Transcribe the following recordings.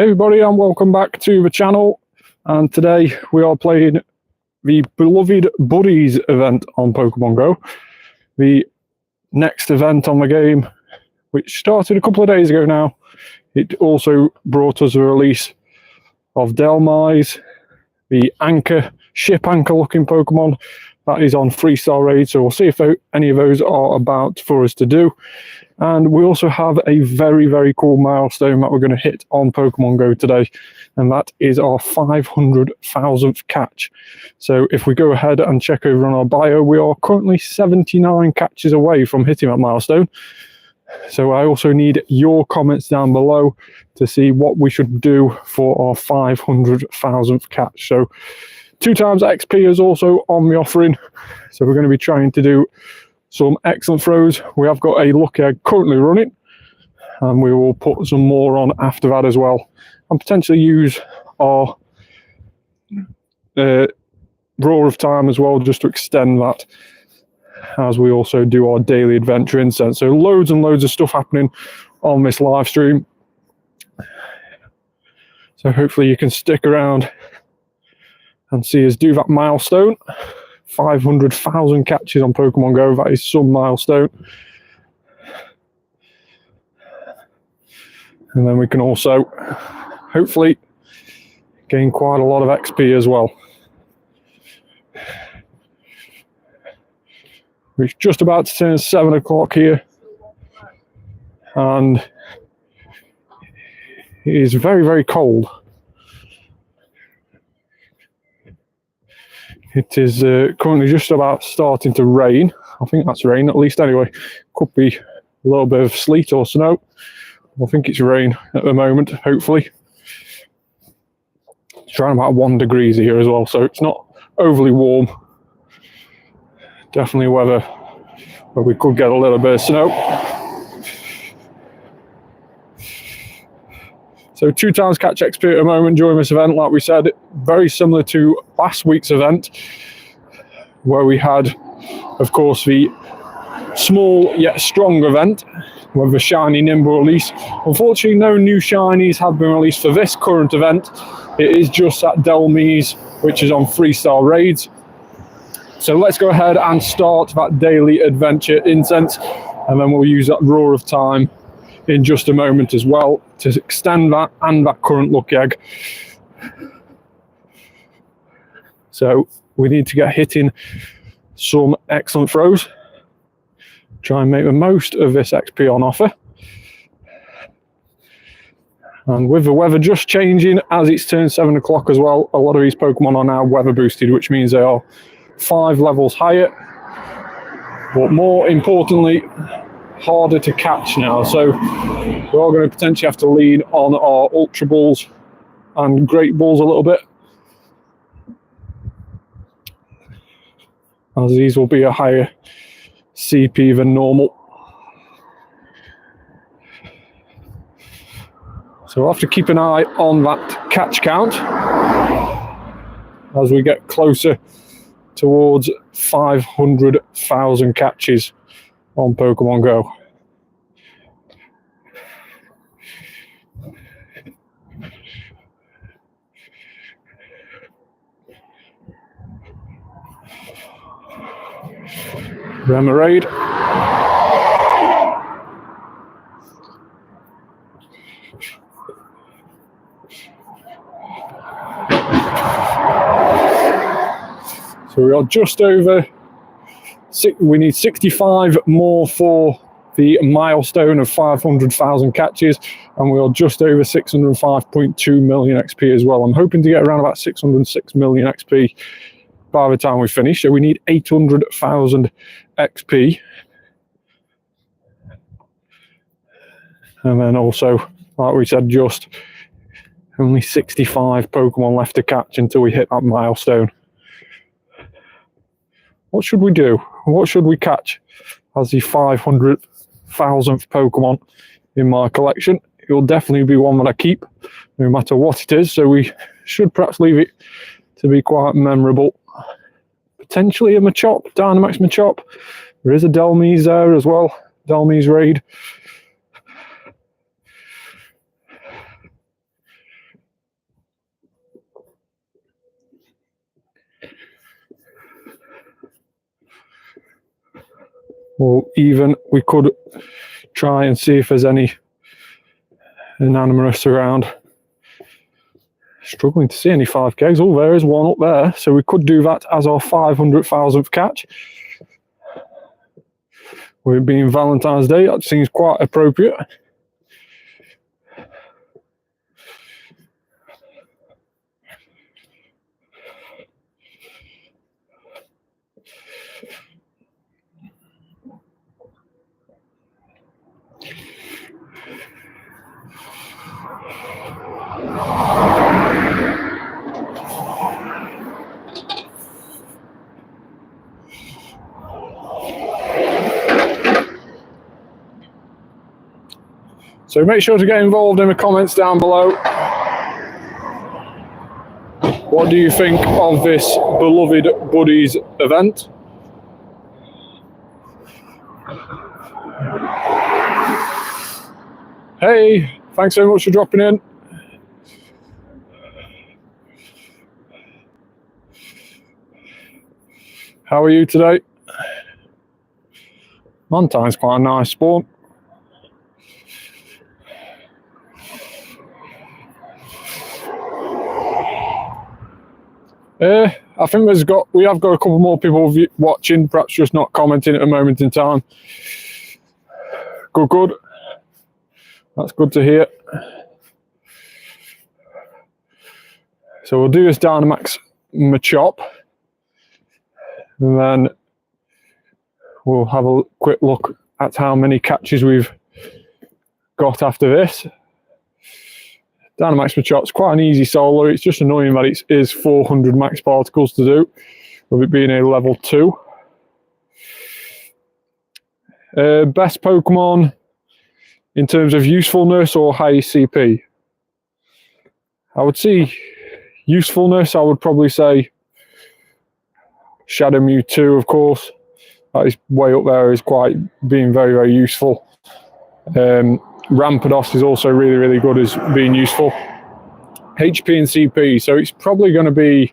Hey everybody, and welcome back to the channel. And today we are playing the beloved Buddies event on Pokemon GO. The next event on the game, which started a couple of days ago now. It also brought us a release of Dhelmise, the ship anchor looking Pokemon. That is on 3-star raid, so we'll see if any of those are about for us to do. And we also have a very, very cool milestone that we're going to hit on Pokemon GO today, and that is our 500,000th catch. So if we go ahead and check over on our bio, we are currently 79 catches away from hitting that milestone. So I also need your comments down below to see what we should do for our 500,000th catch. So 2 times XP is also on the offering, so we're going to be trying to do some excellent throws. We have got a lucky egg currently running, and we will put some more on after that as well, and potentially use our Roar of Time as well, just to extend that, as we also do our Daily Adventure Incense. So loads and loads of stuff happening on this live stream, so hopefully you can stick around and see us do that milestone. 500,000 catches on Pokemon GO, that is some milestone. And then we can also hopefully gain quite a lot of XP as well. We're just about to turn 7 o'clock here, and it is very, very cold. It is currently just about starting to rain. I think that's rain, at least anyway. Could be a little bit of sleet or snow. I think it's rain at the moment, hopefully. It's around about 1 degree here as well, so it's not overly warm. Definitely weather where we could get a little bit of snow. So 2 times catch XP at the moment during this event, like we said, very similar to last week's event, where we had, of course, the small yet strong event with the shiny Nimble release. Unfortunately, no new shinies have been released for this current event. It is just that Dhelmise, which is on 3-star raids. So let's go ahead and start that Daily Adventure Incense, and then we'll use that Roar of Time in just a moment as well to extend that and that current lucky egg. So we need to get hitting some excellent throws, try and make the most of this XP on offer. And with the weather just changing as it's turned 7 o'clock as well, a lot of these Pokemon are now weather boosted, which means they are 5 levels higher, but more importantly, harder to catch now. So we are going to potentially have to lean on our Ultra Balls and Great Balls a little bit, as these will be a higher CP than normal. So we'll have to keep an eye on that catch count as we get closer towards 500,000 catches on Pokemon GO. Remoraid. So we are just over. We need 65 more for the milestone of 500,000 catches, and we are just over 605.2 million XP as well. I'm hoping to get around about 606 million XP by the time we finish, so we need 800,000 XP. And then also, like we said, just only 65 Pokemon left to catch until we hit that milestone. What should we do? What should we catch as the 500,000th Pokemon in my collection? It will definitely be one that I keep, no matter what it is, so we should perhaps leave it to be quite memorable. Potentially a Machop, Dynamax Machop. There is a Dhelmise there as well, Dhelmise raid. Or even we could try and see if there's any inanimous around. Struggling to see any 5Ks. Oh, there is one up there. So we could do that as our 500,000th catch. With it being Valentine's Day, that seems quite appropriate. So make sure to get involved in the comments down below. What do you think of this beloved buddies event? Hey, thanks so much for dropping in. How are you today? Mantine's quite a nice spawn. I think we have got a couple more people watching, perhaps just not commenting at a moment in time. Good. That's good to hear. So we'll do this Dynamax Machop, and then we'll have a quick look at how many catches we've got after this. Dynamax Machop's quite an easy solo. It's just annoying that it is 400 max particles to do, with it being a level 2. Best Pokemon in terms of usefulness or highest CP? I would see usefulness. I would probably say Shadow Mewtwo, of course. That is way up there, is quite being very, very useful. Rampardos is also really, really good as being useful. HP and CP, so it's probably going to be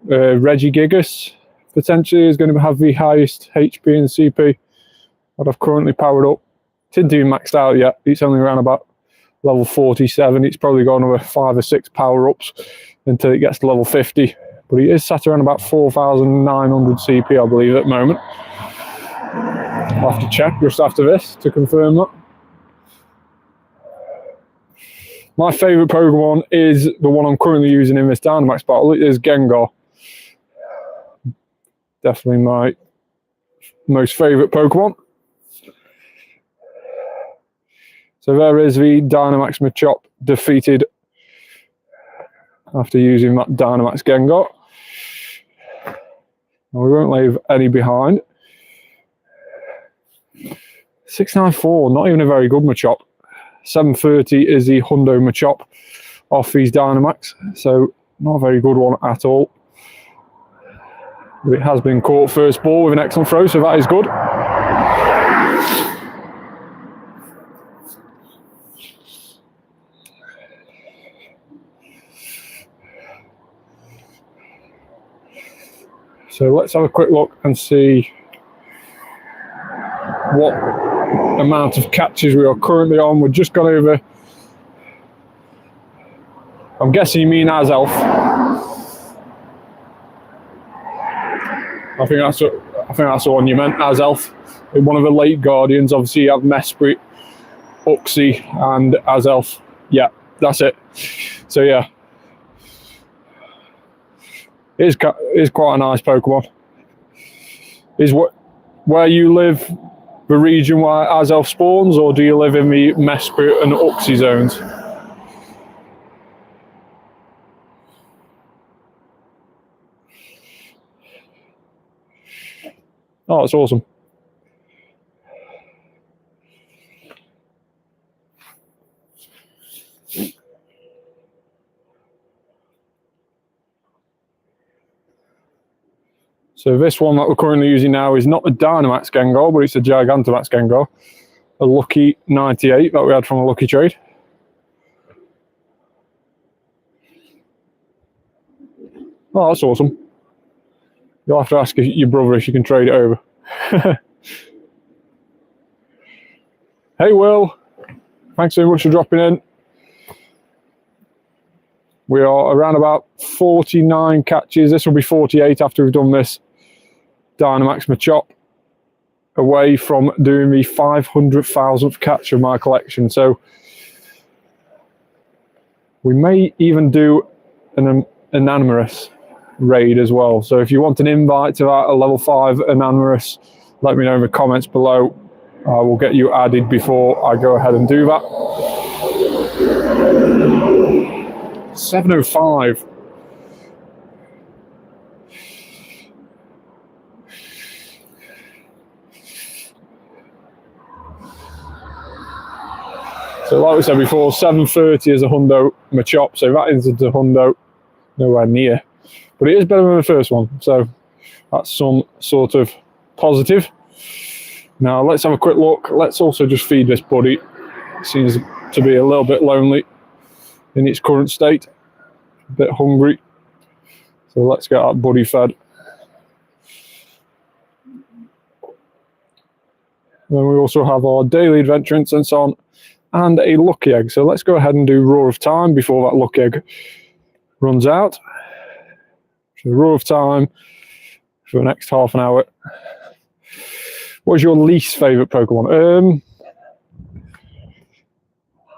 Regigigas, potentially, is going to have the highest HP and CP that I've currently powered up. It isn't even maxed out yet. It's only around about level 47. It's probably got another 5 or 6 power-ups until it gets to level 50. But it is sat around about 4,900 CP, I believe, at the moment. I'll have to check just after this to confirm that. My favourite Pokemon is the one I'm currently using in this Dynamax battle. It is Gengar. Definitely my most favourite Pokemon. So there is the Dynamax Machop defeated after using that Dynamax Gengar. And we won't leave any behind. 694, not even a very good Machop. 730 is the Hundo Machop off these Dynamax, so not a very good one at all. But it has been caught first ball with an excellent throw, so that is good. So let's have a quick look and see what amount of catches we are currently on. We've just gone over, I'm guessing you mean Azelf. I think that's the one you meant, Azelf. In one of the late Guardians, obviously you have Mesprit, Uxie and Azelf. Yeah, that's it. So yeah, it is quite a nice Pokemon. Is where you live the region where Azelf spawns, or do you live in the Mesprit and Uxie zones? Oh, that's awesome. So this one that we're currently using now is not a Dynamax Gengar, but it's a Gigantamax Gengar. A lucky 98 that we had from a lucky trade. Oh, that's awesome. You'll have to ask your brother if you can trade it over. Hey Will, thanks so much for dropping in. We are around about 49 catches. This will be 48 after we've done this Dynamax Machop, away from doing the 500,000th catch of my collection. So we may even do an Anonymous raid as well. So if you want an invite to that, a level 5 Anonymous, let me know in the comments below. I will get you added before I go ahead and do that. 7:05. So like we said before, 7:30 is a hundo Machop, so that isn't a hundo, nowhere near. But it is better than the first one, so that's some sort of positive. Now let's have a quick look. Let's also just feed this buddy. It seems to be a little bit lonely in its current state, a bit hungry. So let's get that buddy fed. Then we also have our Daily Adventure Incense on and a lucky egg. So let's go ahead and do Roar of Time before that lucky egg runs out. So Roar of Time for the next half an hour. What's your least favourite Pokemon?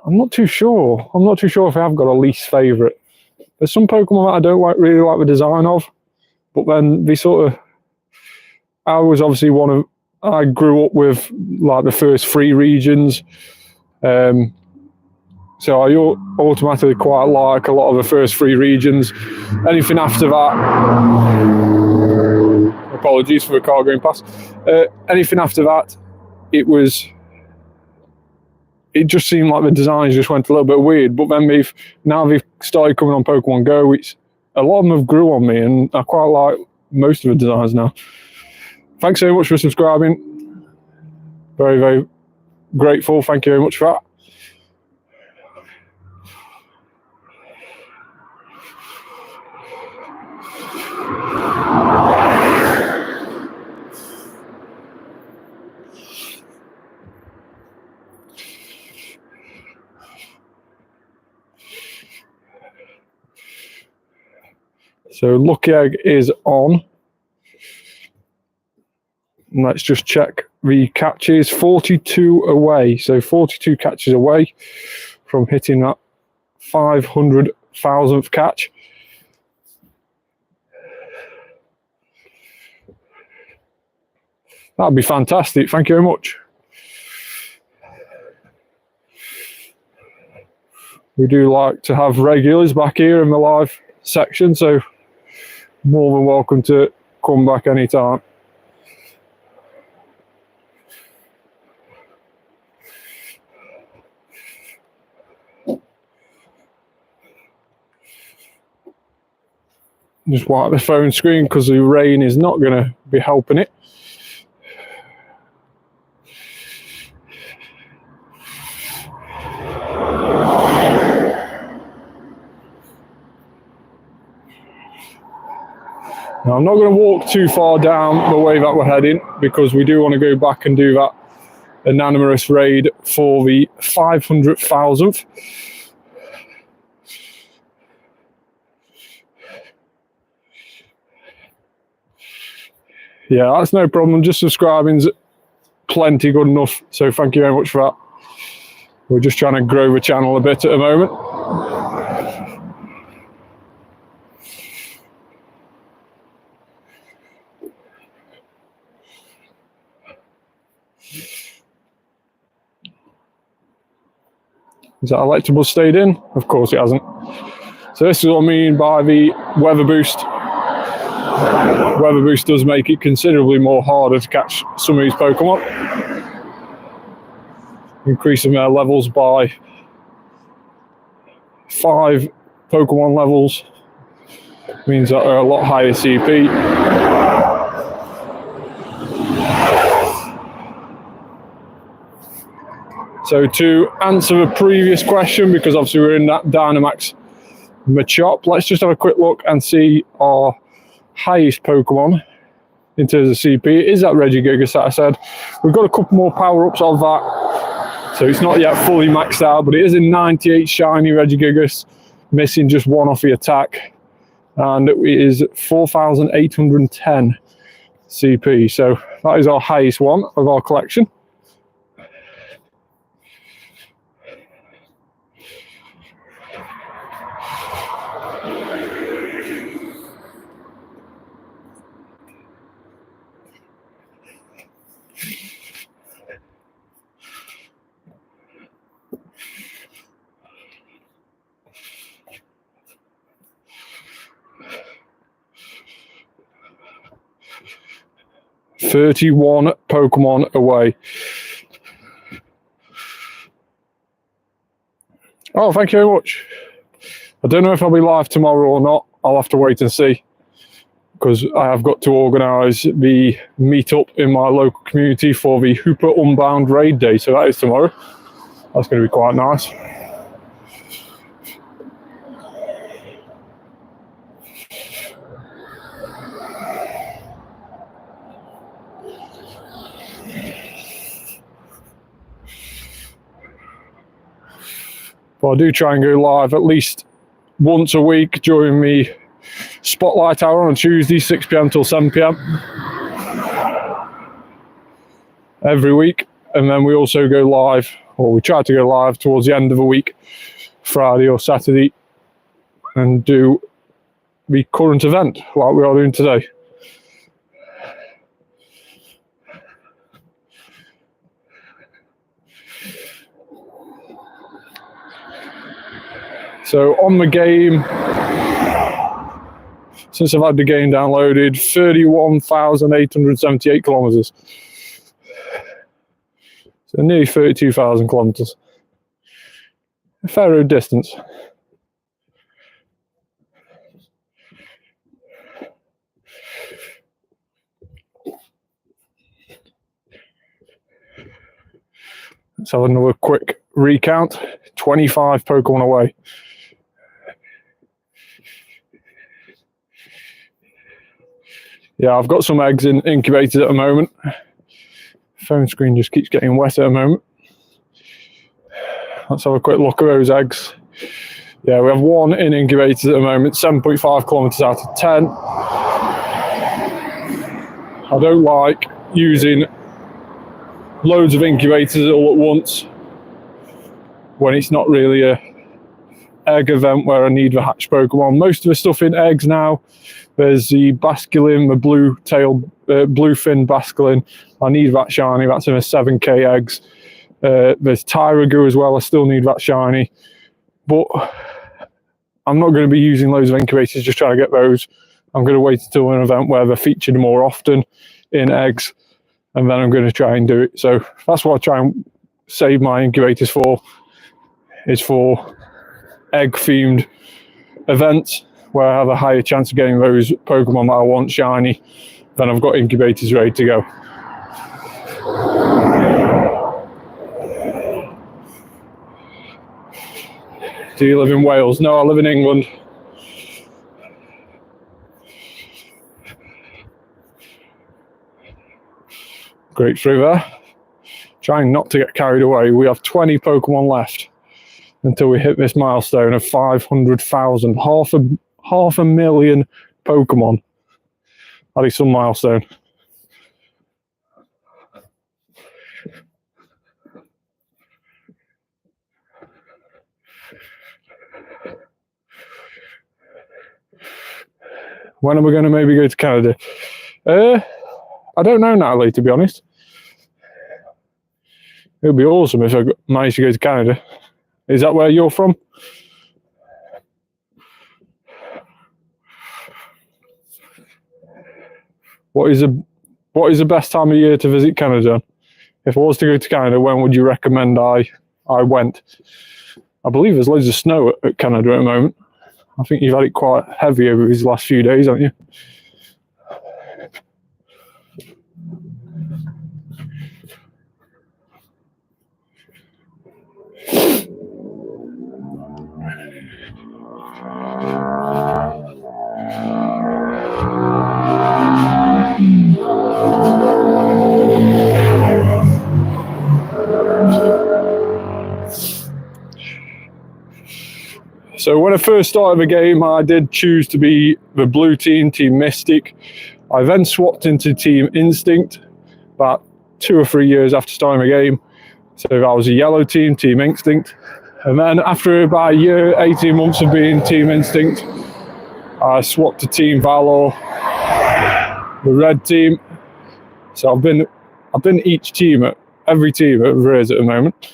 I'm not too sure. I'm not too sure if I have got a least favourite. There's some Pokemon that I don't really like the design of, but then they sort of... I was obviously I grew up with like the first 3 regions. So I automatically quite like a lot of the first 3 regions. Anything after that... Apologies for the car going past. Anything after that, it just seemed like the designs just went a little bit weird. But then now they've started coming on Pokemon GO. A lot of them have grew on me, and I quite like most of the designs now. Thanks so much for subscribing. Very, very grateful. Thank you very much for that. So lucky egg is on. And let's just check the catches. 42 away. So 42 catches away from hitting that 500,000th catch. That'd be fantastic. Thank you very much. We do like to have regulars back here in the live section, so more than welcome to come back anytime. Just wipe the phone screen because the rain is not going to be helping it. Now, I'm not going to walk too far down the way that we're heading because we do want to go back and do that anonymous raid for the 500,000th. Yeah, that's no problem. Just subscribing's plenty good enough. So thank you very much for that. We're just trying to grow the channel a bit at the moment. Is that electable stayed in? Of course it hasn't. So this is what I mean by the weather boost. Weather boost does make it considerably more harder to catch some of these Pokemon. Increasing their levels by 5 Pokemon levels means that they're a lot higher CP. So to answer the previous question, because obviously we're in that Dynamax Machop, let's just have a quick look and see our highest Pokemon in terms of CP. It is that Regigigas that I said. We've got a couple more power-ups of that So it's not yet fully maxed out, but it is a 98 shiny Regigigas, missing just one off the attack. And it is 4,810 CP. So that is our highest one of our collection. "31 Pokemon away." Oh, thank you very much. I don't know if I'll be live tomorrow or not. I'll have to wait and see, because I have got to organise the meetup in my local community for the Hooper Unbound Raid Day. So that is tomorrow. That's going to be quite nice. But I do try and go live at least once a week during the Spotlight Hour on Tuesday, 6 p.m. till 7 p.m. every week. And then we also go live, or we try to go live towards the end of the week, Friday or Saturday, and do the current event like we are doing today. So on the game, since I've had the game downloaded, 31,878 kilometres. So nearly 32,000 kilometres. A fair distance. Let's have another quick recount. 25 Pokemon away. Yeah, I've got some eggs in incubators at the moment. Phone screen just keeps getting wet at the moment. Let's have a quick look at those eggs. Yeah, we have one in incubators at the moment, 7.5 kilometres out of 10. I don't like using loads of incubators all at once when it's not really a egg event where I need the hatch Pokemon. Most of the stuff in eggs now, there's the Basculin, the bluefin Basculin. I need that shiny, that's in a 7k eggs. There's Tyragu as well, I still need that shiny. But I'm not going to be using loads of incubators just trying to get those. I'm going to wait until an event where they're featured more often in eggs, and then I'm going to try and do it. So that's what I try and save my incubators for, is for egg-themed events where I have a higher chance of getting those Pokemon that I want shiny. Then I've got incubators ready to go. Do you live in Wales? No, I live in England. Great through there. Trying not to get carried away. We have 20 Pokemon left until we hit this milestone of 500,000. Half a million Pokemon. That is some milestone. When are we going to maybe go to Canada? I don't know, Natalie, to be honest. It would be awesome if I managed to go to Canada. Is that where you're from? What is the best time of year to visit Canada? If I was to go to Canada, when would you recommend I went? I believe there's loads of snow at Canada at the moment. I think you've had it quite heavy over these last few days, haven't you? So when I first started the game, I did choose to be the blue team, Team Mystic. I then swapped into Team Instinct about 2 or 3 years after starting the game. So that was a yellow team, Team Instinct. And then after about a year, 18 months of being Team Instinct, I swapped to Team Valor, the red team. So I've been each team, every team there is at the moment,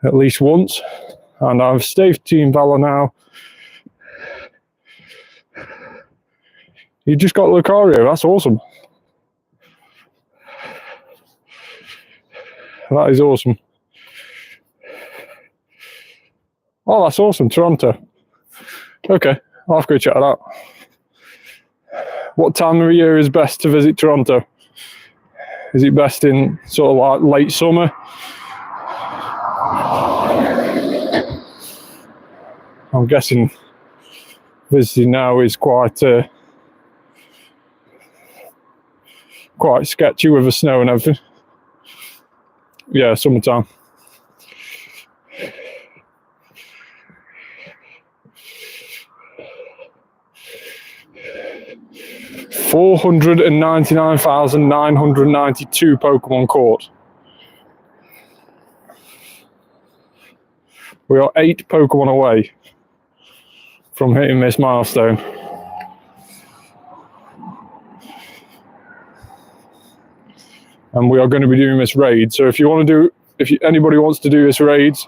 at least once. And I've stayed Team Valor now. You just got Lucario, that's awesome. That is awesome. Oh, that's awesome, Toronto. Okay, I'll have to go check that out. What time of the year is best to visit Toronto? Is it best in sort of like late summer? I'm guessing visiting now is quite sketchy with the snow and everything. Yeah, summertime. $499,992 Pokemon caught. We are 8 Pokemon away from hitting this milestone. And we are going to be doing this raid. So if anybody wants to do this raids,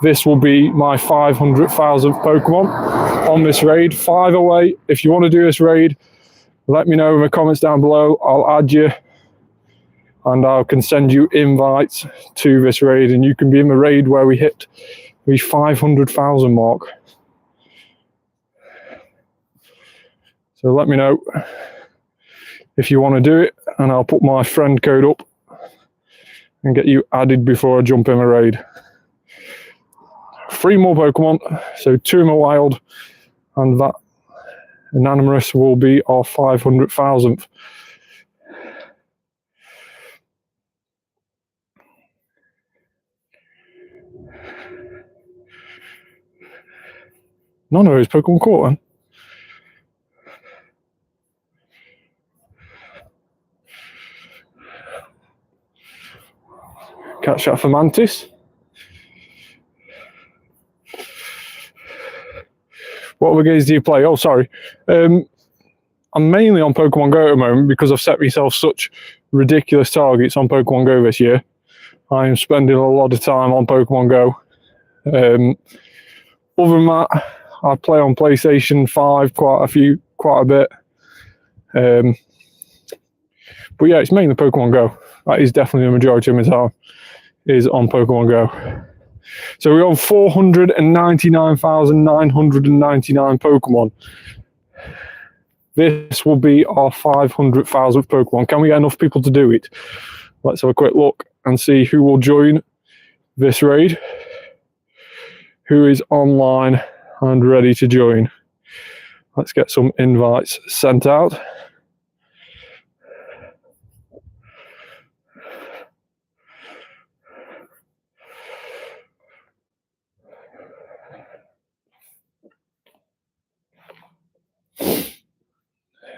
this will be my 500,000th Pokemon on this raid. 5 away. If you want to do this raid, let me know in the comments down below. I'll add you and I can send you invites to this raid, and you can be in the raid where we hit the 500,000 mark. So let me know if you want to do it, and I'll put my friend code up and get you added before I jump in the raid. 3 more Pokemon, so 2 more wild, and that Anonymous will be our 500,000th. None of those Pokemon caught then. Catch that for Mantis. What other games do you play? Oh, sorry. I'm mainly on Pokemon GO at the moment because I've set myself such ridiculous targets on Pokemon GO this year. I am spending a lot of time on Pokemon GO. Other than that, I play on PlayStation 5 quite a bit. But yeah, it's mainly Pokemon GO. That is definitely the majority of my time is on Pokemon GO. So we're on 499,999 Pokemon. This will be our 500,000th Pokemon. Can we get enough people to do it? Let's have a quick look and see who will join this raid. Who is online and ready to join? Let's get some invites sent out.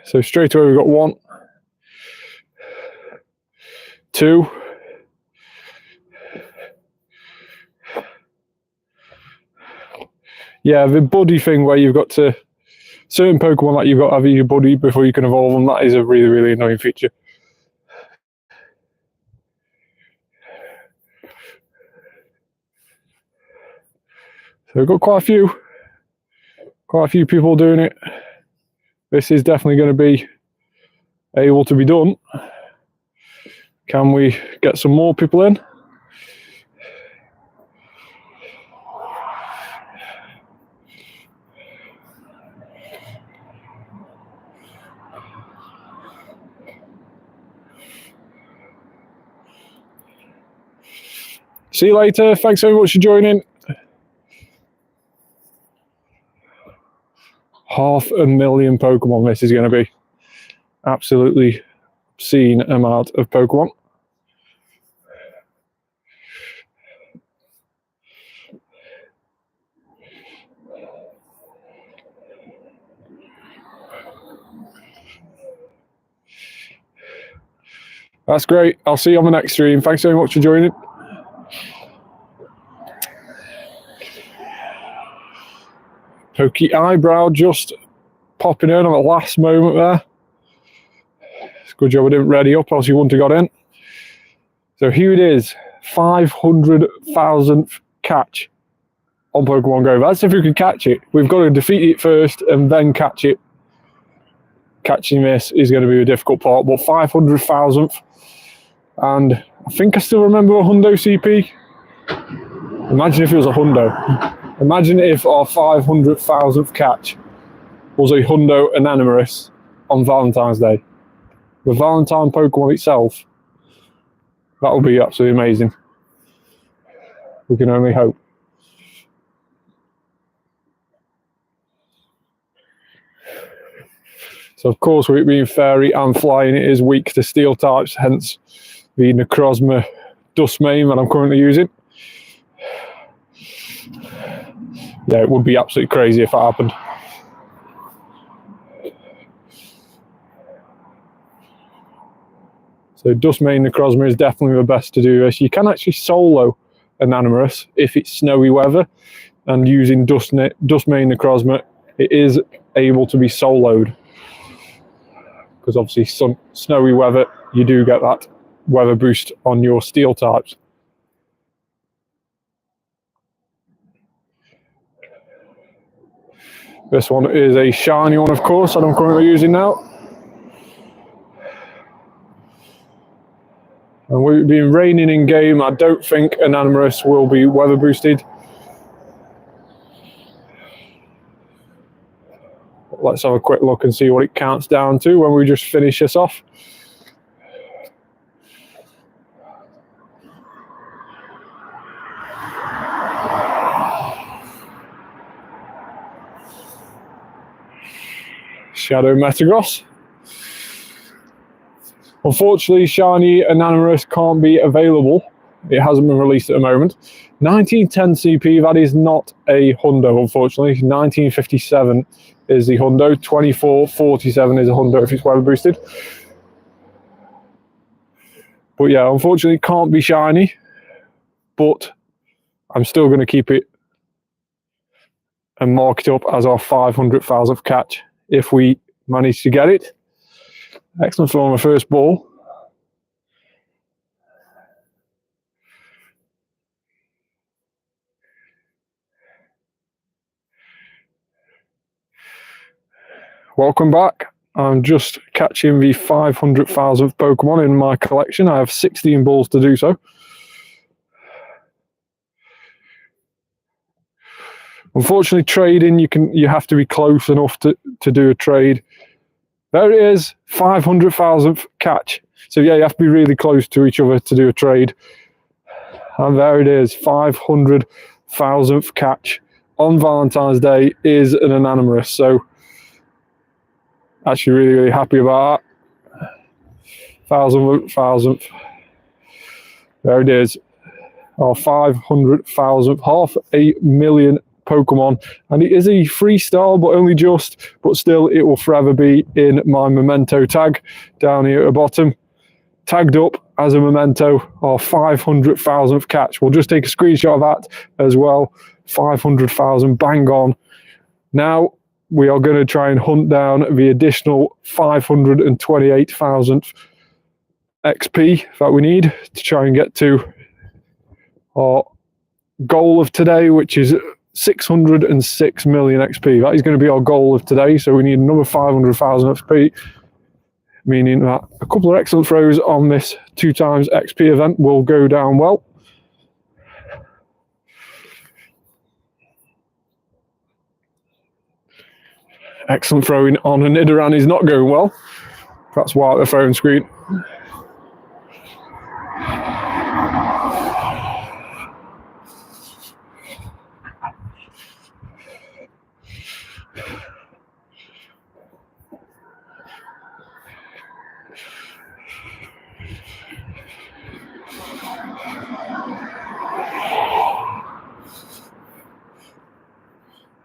So straight away we've got 1, 2, yeah, the buddy thing where you've got to, certain Pokemon that you've got to have your buddy before you can evolve them, that is a really, really annoying feature. So we've got quite a few people doing it. This is definitely going to be able to be done. Can we get some more people in? See you later. Thanks so much for joining. 500,000 Pokemon this is going to be. Absolutely obscene amount of Pokemon. That's great. I'll see you on the next stream. Thanks very much for joining. Pokey Eyebrow just popping in on the last moment there. It's a good job I didn't ready up, else you wouldn't have got in. So here it is, 500,000th catch on Pokemon Go. That's if we can catch it. We've got to defeat it first and then catch it. Catching this is going to be a difficult part, but 500,000th. And I think I still remember a Hundo CP. Imagine if it was a Hundo. Imagine if our 500,000th catch was a Hundo Anonymous on Valentine's Day. The Valentine Pokemon itself. That would be absolutely amazing. We can only hope. So of course, with it being fairy and flying, it is weak to steel types, hence the Necrozma Dustmane that I'm currently using. Yeah, it would be absolutely crazy if that happened. So Dustmane Necrozma is definitely the best to do this. You can actually solo Anonymous if it's snowy weather, and using Dustmane Necrozma, it is able to be soloed. Because obviously snowy weather, you do get that weather boost on your steel types. This one is a shiny one, of course, that I'm currently using now. And with it being raining in game, I don't think Anonymous will be weather boosted. Let's have a quick look and see what it counts down to when we just finish this off. Shadow Metagross. Unfortunately, shiny Anonymous can't be available. It hasn't been released at the moment. 1910 CP, that is not a Hundo, unfortunately. 1957 is the Hundo. 2447 is a Hundo if it's weather boosted. But yeah, unfortunately, it can't be shiny. But I'm still going to keep it and mark it up as our 500,000th catch if we manage to get it. Excellent throw on the first ball. Welcome back. I'm just catching the 500,000th Pokemon in my collection. I have 16 balls to do so. Unfortunately, trading, you have to be close enough to do a trade. There it is, 500,000th catch. So yeah, you have to be really close to each other to do a trade. And there it is, 500,000th catch on Valentine's Day is an Anonymous. So actually really, really happy about that. 1,000th. There it is. Our 500,000th, 500,000 Pokemon, and it is a 3-star, but only just, but still it will forever be in my memento tag down here at the bottom, tagged up as a memento, our 500,000th catch. We'll just take a screenshot of that as well. 500,000 bang on. Now we are going to try and hunt down the additional 528,000th XP that we need to try and get to our goal of today, which is 606 million XP. That is going to be our goal of today. So we need another 500,000 XP, meaning that a couple of excellent throws on this 2x XP event will go down well. Excellent throwing on an Nidoran is not going well. That's why the phone screen.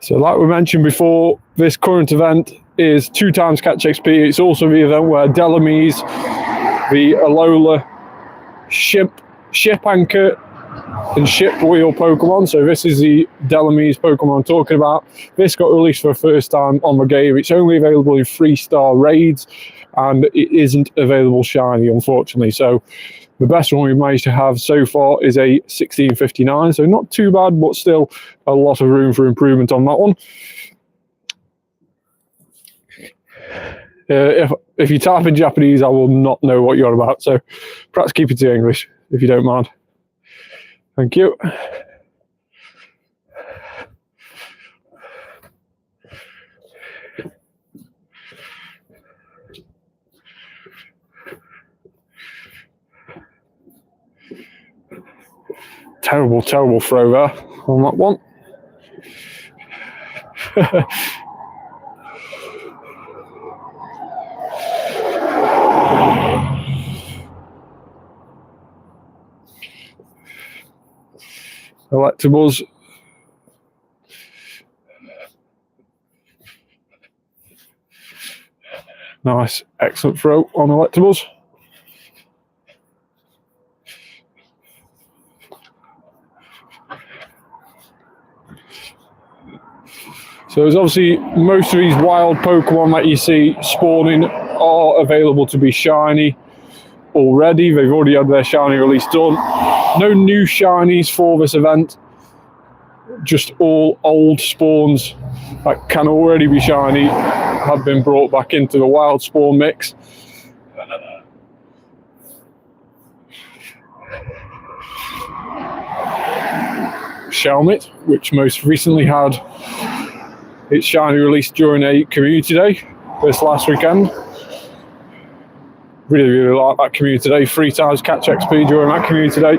So like we mentioned before, this current event is 2x catch XP. It's also the event where Dhelmise the Alola ship anchor and ship wheel Pokemon. So this is the Dhelmise Pokemon I'm talking about. This got released for the first time on the game. It's only available in 3-star raids, and it isn't available shiny, unfortunately. So the best one we've managed to have so far is a 1659, so not too bad, but still a lot of room for improvement on that one. If you type in Japanese, I will not know what you're about, so perhaps keep it to English, if you don't mind. Thank you. Terrible, terrible throw there on that one. Electables. Nice, excellent throw on Electables. So there's obviously most of these wild Pokemon that you see spawning are available to be shiny already. They've already had their shiny release done. No new shinies for this event, just all old spawns that can already be shiny have been brought back into the wild spawn mix. Shelmet, which most recently had its shiny release during a community day this last weekend. Really, really like that community day. 3 times catch XP during that community day.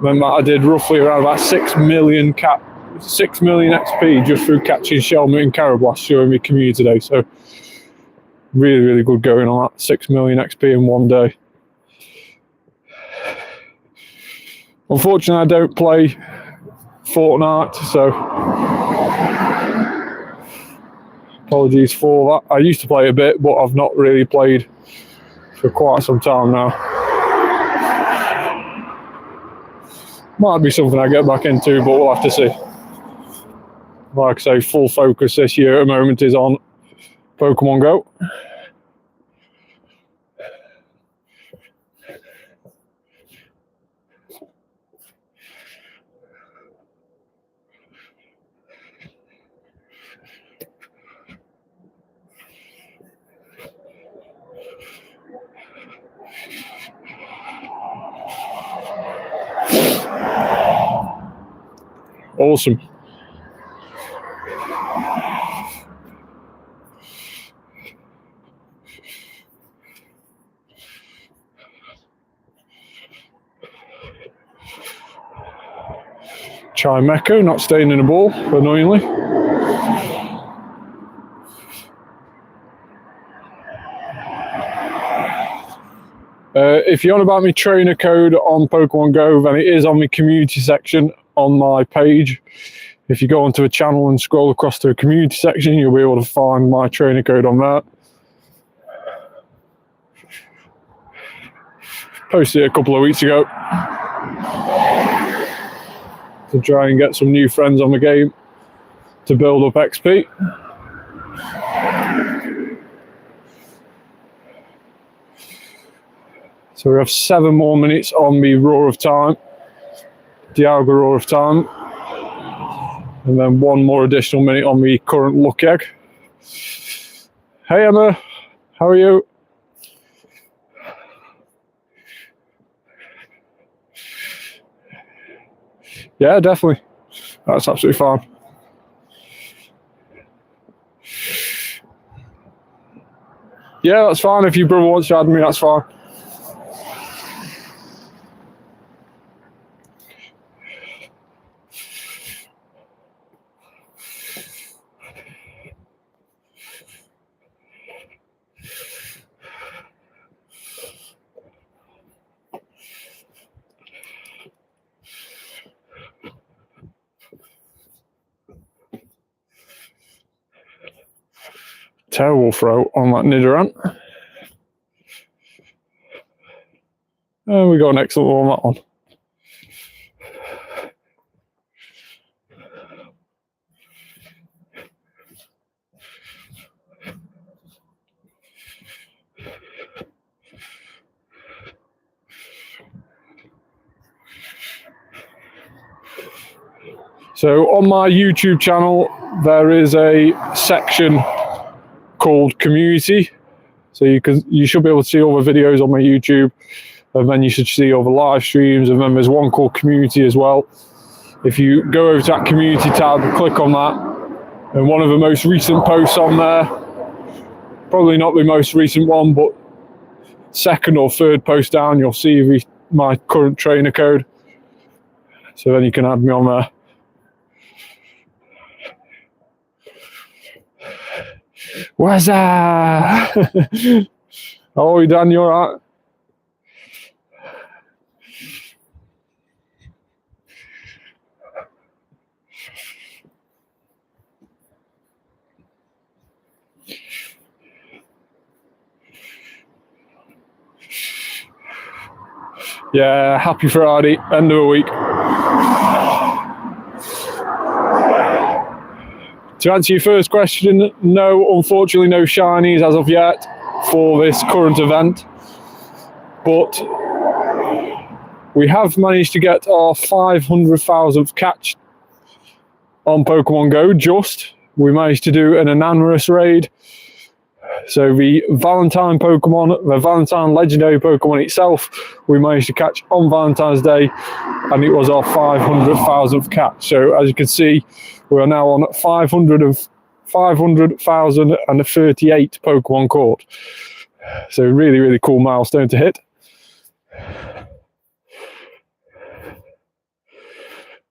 Then I did roughly around about 6 million XP just through catching Shelmet and Carablast during my community day. So really, really good going on that. 6 million XP in one day. Unfortunately, I don't play Fortnite, so apologies for that. I used to play a bit, but I've not really played for quite some time now. Might be something I get back into, but we'll have to see. Like I say, full focus this year at the moment is on Pokemon GO. Awesome. Chimecho not staying in the ball, annoyingly. If you're on about my trainer code on Pokemon GO, then it is on the community section on my page. If you go onto a channel and scroll across to a community section, you'll be able to find my trainer code on that. Posted it a couple of weeks ago to try and get some new friends on the game to build up XP. So we have 7 more minutes on the Roar of Time, Dialga Roar of Time, and then 1 more additional minute on the current Luck Egg. Hey Emma, how are you? Yeah, definitely. That's absolutely fine. Yeah, that's fine. If your brother wants to add me, that's fine. Terrible throw on that Nidoran. And we got an excellent one on that one. So on my YouTube channel, there is a section called Community. So you should be able to see all the videos on my YouTube, and then you should see all the live streams, and then there's one called Community as well. If you go over to that Community tab, click on that, and one of the most recent posts on there, probably not the most recent one, but second or third post down, you'll see my current trainer code. So then you can add me on there. What's that? How are you, Dan? You all right? Yeah, happy Friday, end of the week. To answer your first question, no, unfortunately no shinies as of yet for this current event, but we have managed to get our 500,000th catch on Pokemon GO just. We managed to do an anonymous raid. So the Valentine Pokemon, the Valentine Legendary Pokemon itself, we managed to catch on Valentine's Day, and it was our 500,000th catch. So as you can see, we are now on 500,038 Pokemon caught. So really, really cool milestone to hit.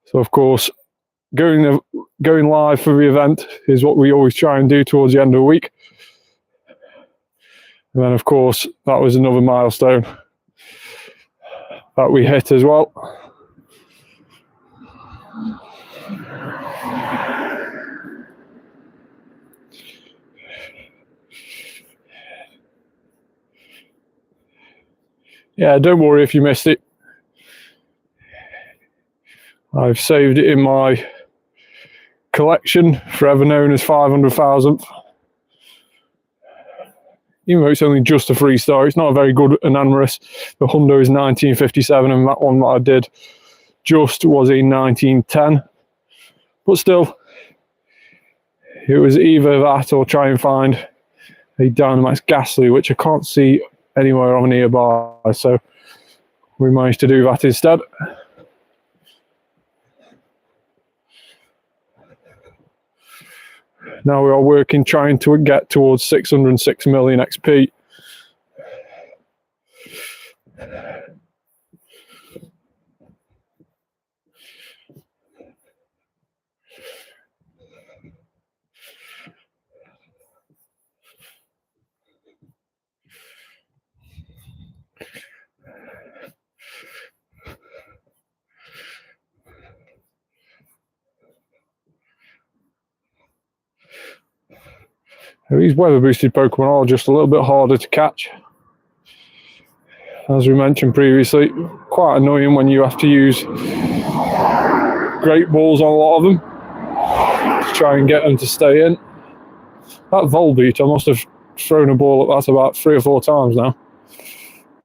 So of course, going live for the event is what we always try and do towards the end of the week. And then of course, that was another milestone that we hit as well. Yeah, don't worry if you missed it. I've saved it in my collection, forever known as 500,000th. Even though it's only just a 3-star, it's not a very good anonymous. The Hundo is 1957, and that one that I did just was in 1910. But still, it was either that or try and find a Dynamax Ghastly, which I can't see anywhere on nearby, so we managed to do that instead. Now we are working, trying to get towards 606 million XP. These weather boosted Pokemon are just a little bit harder to catch. As we mentioned previously, quite annoying when you have to use Great Balls on a lot of them to try and get them to stay in. That Volbeat, I must have thrown a ball at that about 3 or 4 times now.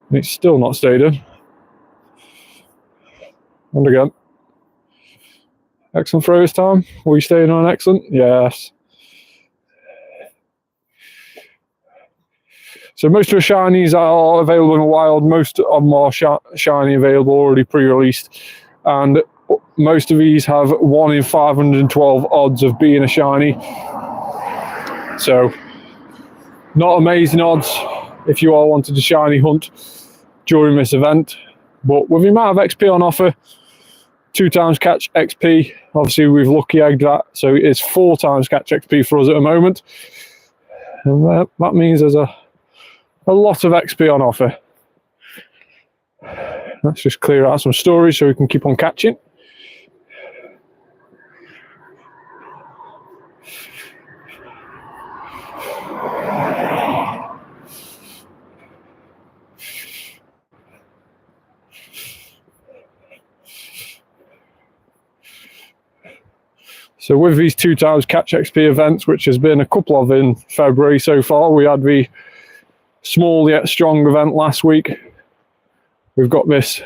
And it's still not stayed in. And again. Excellent throw this time. Are we staying on excellent? Yes. So most of the shinies are available in the wild. Most of them are shiny available, already pre-released. And most of these have 1 in 512 odds of being a shiny. So not amazing odds if you are wanting to shiny hunt during this event. But with the amount of XP on offer, 2 times catch XP, obviously we've lucky egged that. So it's 4 times catch XP for us at the moment. And that means there's a lot of XP on offer. Let's just clear out some storage so we can keep on catching. So with these 2 times catch XP events, which has been a couple of in February so far, we had the small yet strong event last week. We've got this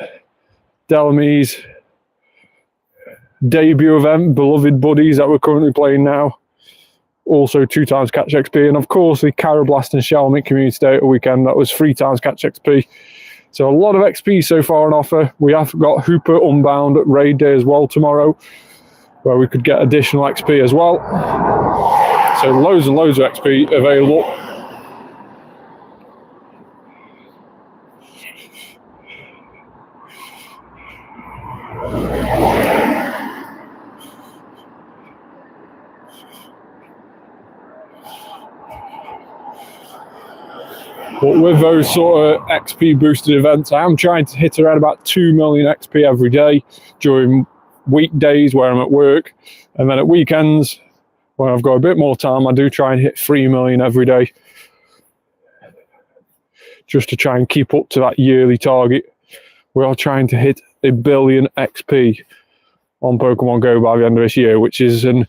Dhelmise debut event, Beloved Buddies, that we're currently playing now. Also 2 times catch XP, and of course the Carablast and Shelmet Community Day at the weekend, that was 3 times catch XP. So a lot of XP so far on offer. We have got Hooper Unbound Raid Day as well tomorrow, where we could get additional XP as well. So loads and loads of XP available. But with those sort of XP boosted events, I am trying to hit around about 2 million XP every day during weekdays where I'm at work, and then at weekends when I've got a bit more time, I do try and hit 3 million every day, just to try and keep up to that yearly target. We are trying to hit 1 billion XP on Pokemon Go by the end of this year, which is a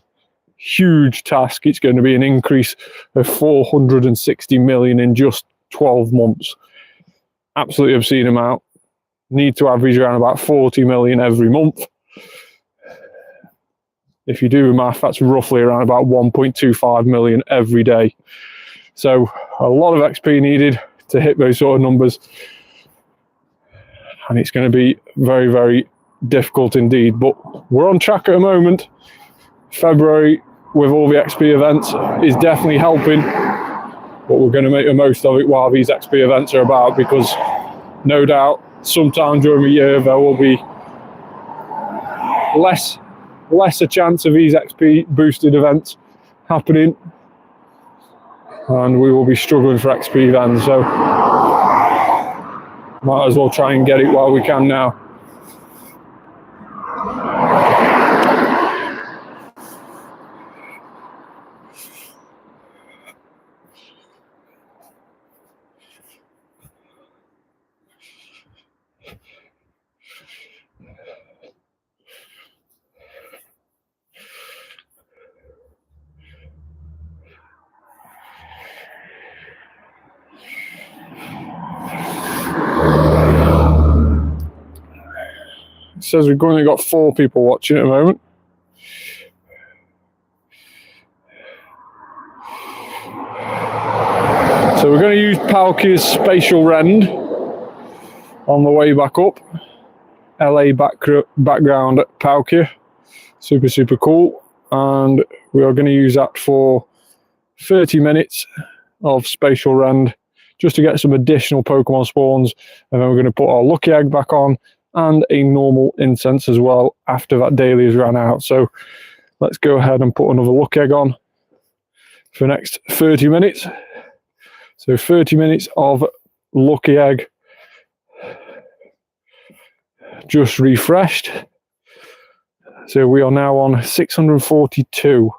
huge task. It's going to be an increase of 460 million in just 12 months. Absolutely obscene amount. Need to average around about 40 million every month. If you do the math, that's roughly around about 1.25 million every day. So a lot of XP needed to hit those sort of numbers. And it's going to be very, very difficult indeed. But we're on track at the moment. February, with all the XP events, is definitely helping. But we're going to make the most of it while these XP events are about, because no doubt sometime during the year there will be less a chance of these XP boosted events happening, and we will be struggling for XP then. So might as well try and get it while we can now. It says we've only got 4 people watching at the moment. So we're going to use Palkia's Spatial Rend on the way back up. LA background Palkia. Super, super cool. And we are going to use that for 30 minutes of Spatial Rend, just to get some additional Pokemon spawns. And then we're going to put our Lucky Egg back on, and a normal incense as well after that daily has run out. So let's go ahead and put another Lucky Egg on for the next 30 minutes. So 30 minutes of Lucky Egg, just refreshed. So we are now on 642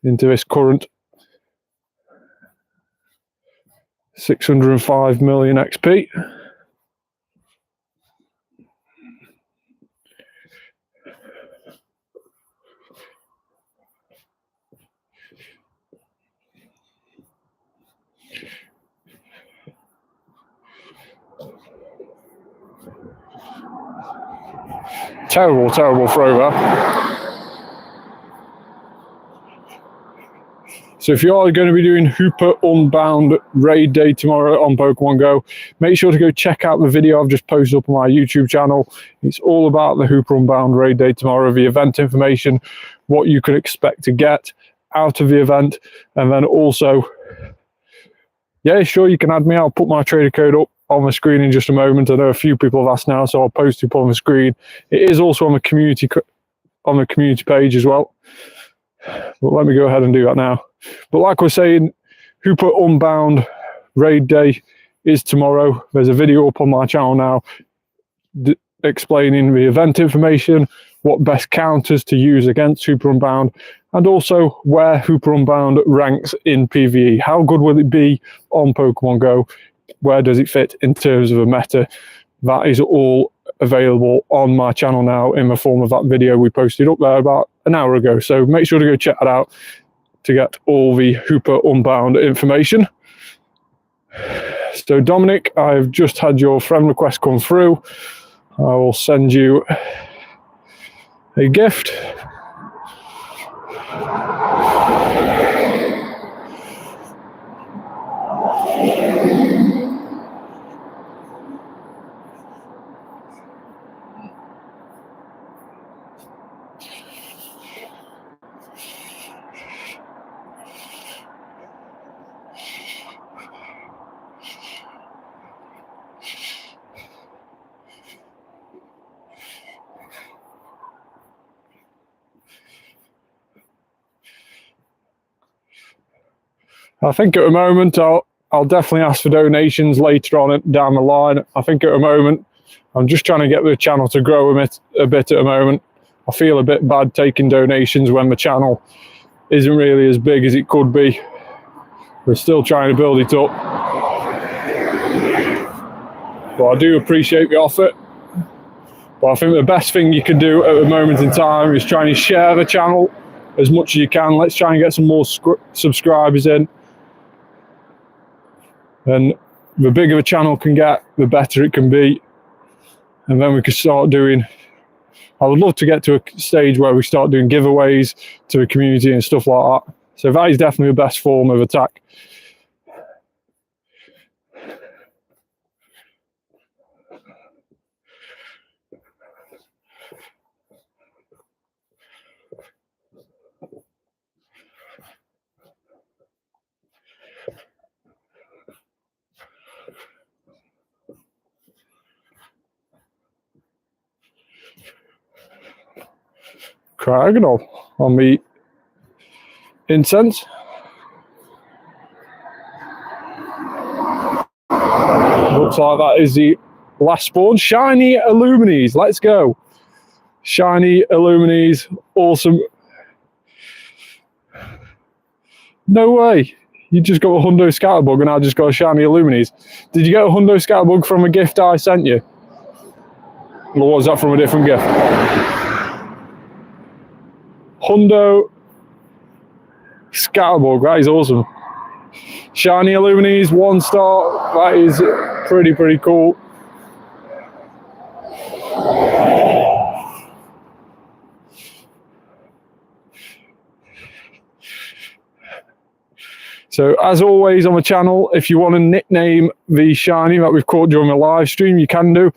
into this current 605 million XP. Terrible, terrible throw there. So if you are going to be doing Hooper Unbound Raid Day tomorrow on Pokemon Go, make sure to go check out the video I've just posted up on my YouTube channel. It's all about the Hooper Unbound Raid Day tomorrow, the event information, what you can expect to get out of the event, and then also, yeah, sure, you can add me. I'll put my trader code up on the screen in just a moment. I know a few people have asked now, so I'll post it on the screen. It is also on the community page as well. But let me go ahead and do that now. But like we're saying, Hooper Unbound Raid Day is tomorrow. There's a video up on my channel now explaining the event information, what best counters to use against Hooper Unbound, and also where Hooper Unbound ranks in PvE. How good will it be on Pokemon Go? Where does it fit in terms of a meta? That is all available on my channel now in the form of that video we posted up there about an hour ago. So make sure to go check that out to get all the Hooper Unbound information. So Dominic, I've just had your friend request come through. I will send you a gift. I think at the moment I'll definitely ask for donations later on down the line. I think at the moment I'm just trying to get the channel to grow a bit at the moment. I feel a bit bad taking donations when the channel isn't really as big as it could be. We're still trying to build it up. But I do appreciate the offer. But I think the best thing you can do at the moment in time is trying to share the channel as much as you can. Let's try and get some more subscribers in. And the bigger the channel can get, the better it can be. And then we can start doing, I would love to get to a stage where we start doing giveaways to the community and stuff like that. So that is definitely the best form of attack. Cryogonal on the incense. Looks like that is the last spawn. Shiny Illumines, let's go. Shiny Illumines, awesome. No way, you just got a Hundo Scatterbug and I just got a Shiny Illumines. Did you get a Hundo Scatterbug from a gift I sent you? Or was that from a different gift? Hundo Scatterbug, that is awesome. Shiny Illumines, 1 star, that is pretty cool. So as always on the channel, if you want to nickname the shiny that we've caught during the live stream, you can do.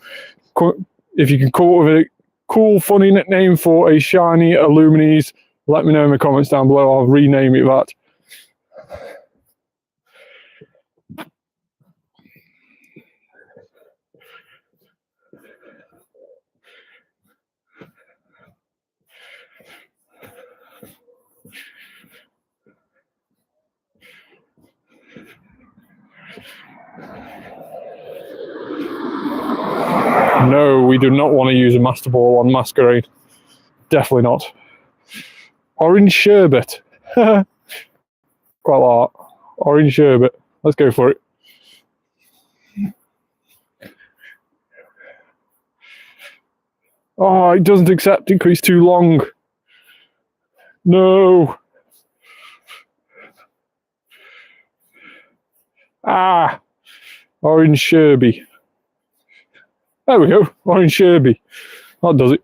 If you can come up with a cool, funny nickname for a shiny Illumines, let me know in the comments down below. I'll rename it that. No, we do not want to use a Master Ball on Masquerade. Definitely not. Orange Sherbet. Quite a lot. Orange Sherbet. Let's go for it. Oh, it doesn't accept it because it's too long. No. Ah. Orange Sherby. There we go. Orange Sherby. That does it.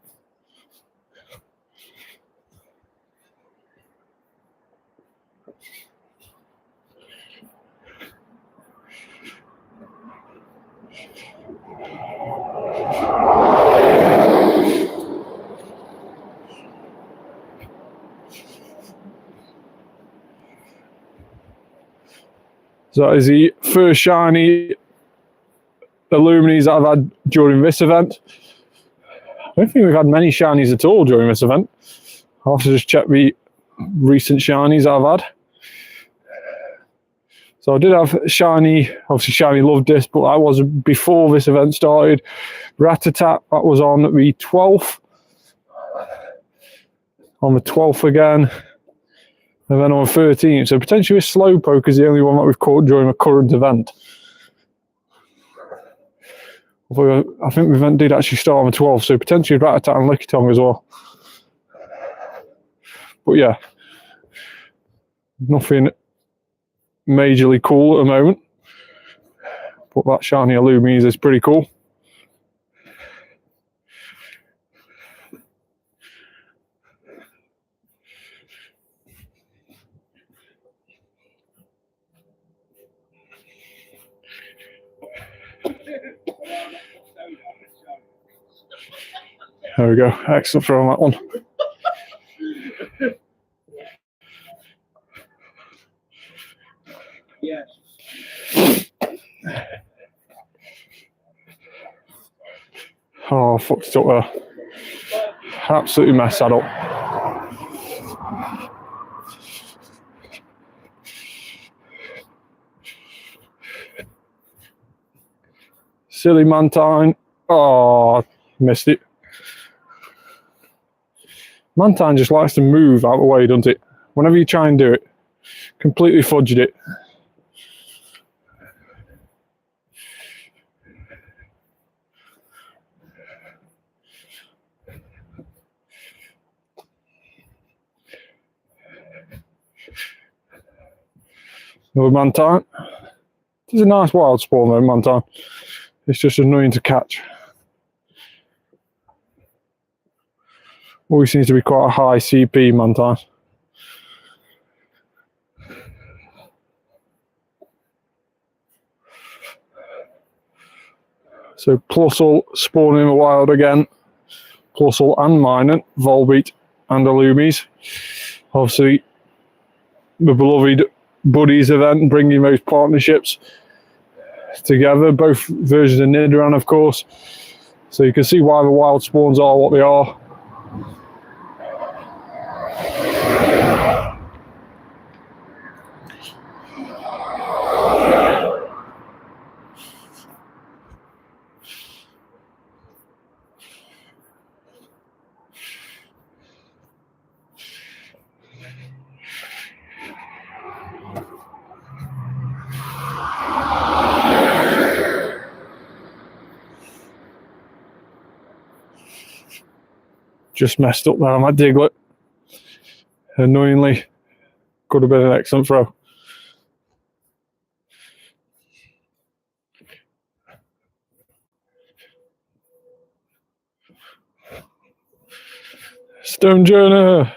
So that is the first shiny Illumines that I've had during this event. I don't think we've had many shinies at all during this event. I'll have to just check the recent shinies I've had. So I did have shiny, obviously shiny Love Disc, but that was before this event started. Rattata, that was on the 12th. On the 12th again. And then on the 13th. So potentially a Slowpoke is the only one that we've caught during the current event. Although I think the event did actually start on the 12th, so potentially Rattata and Lickitung as well. But yeah, nothing majorly cool at the moment. But that shiny Dhelmise is pretty cool. There we go. Excellent throw on that one. Yes. Oh, fucked it up there. Absolutely messed that up. Silly Mantine. Oh, missed it. Mantine just likes to move out of the way, doesn't it? Whenever you try and do it, completely fudged it. Another Mantine. It's a nice wild spawn though, Mantine. It's just annoying to catch. Always seems to be quite a high CP Mantine. So Plusle spawning in the wild again. Plusle and Minant, Volbeat and Dhelmise. Obviously, the beloved Buddies event, bringing those partnerships together, both versions of Nidoran, of course. So you can see why the wild spawns are what they are. Just messed up there on my Diglett. Annoyingly, could have been an excellent throw. Stonejourner.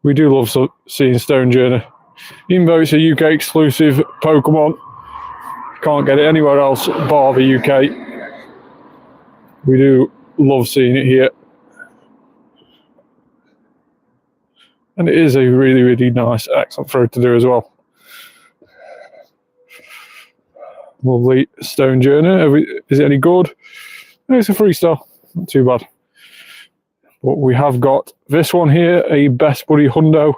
We do love seeing Stonejourner. Even though it's a UK exclusive Pokemon, can't get it anywhere else bar the UK. We do love seeing it here. And it is a really, really nice, excellent throw to do as well. Lovely Stonejourner. Is it any good? No, it's a 3-star. Not too bad. But we have got this one here, a Best Buddy Hundo.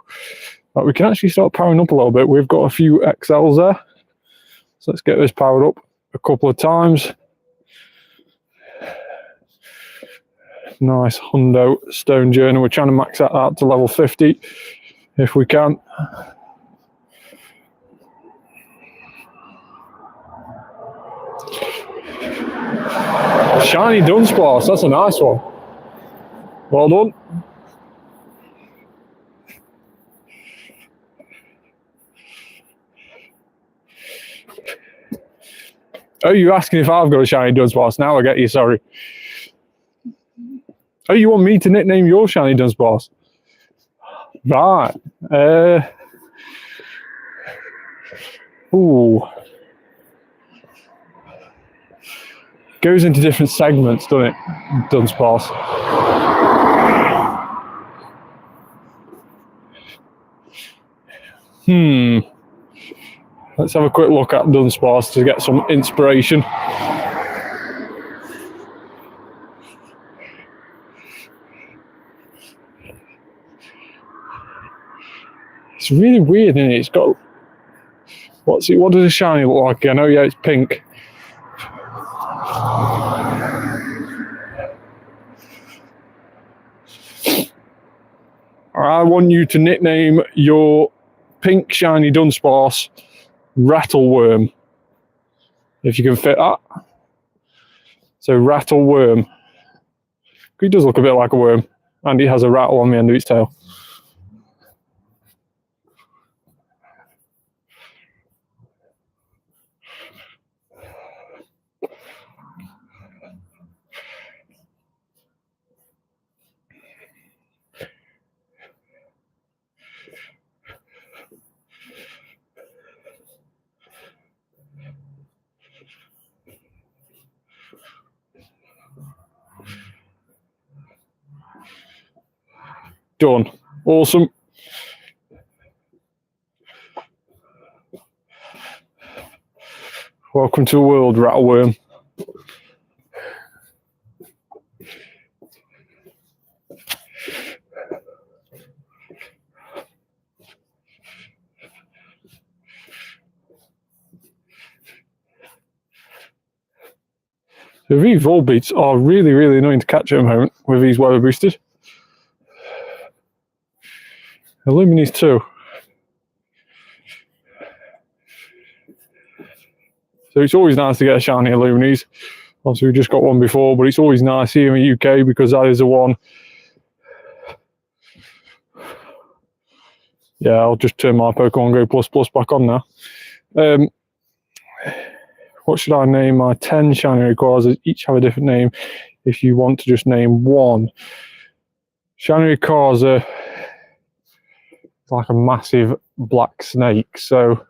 That we can actually start powering up a little bit. We've got a few XLs there. So let's get this powered up a couple of times. Nice Hundo Stonejourner. We're trying to max that out to level 50 if we can. Shiny Dunsparce, that's a nice one. Well done. Oh, you're asking if I've got a shiny Dunsparce? Now I get you, sorry. Oh, you want me to nickname your shiny Dunsparce? Right. Ooh. Goes into different segments, doesn't it? Dunsparce. Let's have a quick look at Dunsparce to get some inspiration. It's really weird, isn't it? It's got... What does a shiny look like? I know, yeah, it's pink. I want you to nickname your pink shiny Dunsparce Rattleworm, if you can fit that. So Rattleworm. He does look a bit like a worm, and he has a rattle on the end of its tail. Done. Awesome. Welcome to the world, Rattleworm. The Volbeats are really, really annoying to catch at the moment with these weather boosted. Illuminis too. So it's always nice to get a shiny Illuminis. Obviously we just got one before, but it's always nice here in the UK because that is the one. Yeah, I'll just turn my Pokemon Go Plus Plus back on now. What should I name my 10 shiny Rayquazas? Each have a different name if you want to just name one. Shiny Rayquaza is like a massive black snake, so